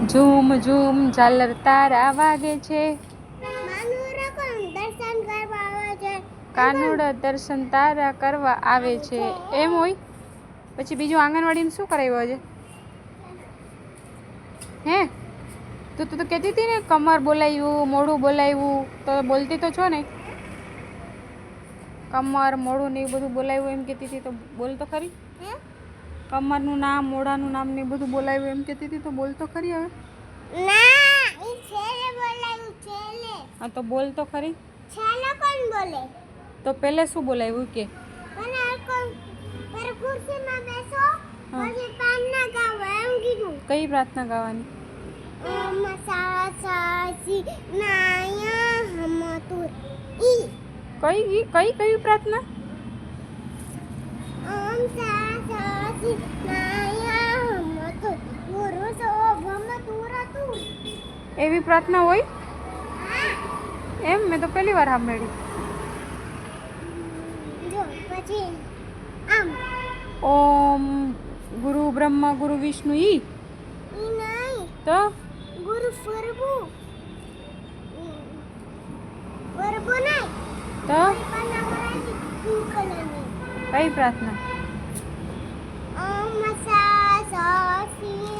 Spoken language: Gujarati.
ઝૂમ ઝૂમ ઝાલર તારા વાગે છે, કાનુડા દર્શન તારા કરવા આવે છે. એમ હોય. પછી બીજું આંગણવાડીમાં શું કરાવ્યું આજે? હે તું તો કહેતી હતી ને કમર બોલાવ્યું, મોઢું બોલાવ્યું, તો બોલતી તો છો ને? કમર મોઢું ને એ બધું બોલાવ્યું એમ કહેતી હતી, તો બોલ તો ખરી. કમરનું નામ, મોઢાનું નામ ને બધું બોલાવ્યું એમ કહેતી હતી, તો બોલ તો ખરી હવે. હા તો બોલ તો ખરી. તો પહેલે શું બોલાવ્યું કે? કઈ પ્રાર્થના ગાવાની? કઈ કઈ પ્રાર્થના? એવી પ્રાર્થના હોય એમ? મેં તો પહેલી વાર સાંભળી. ઓમ ગુરુ બ્રહ્મા ગુરુ વિષ્ણુ ઈ તો ગુરુ ફરબુ તો કઈ પ્રાર્થના? ઓમ સા સા સી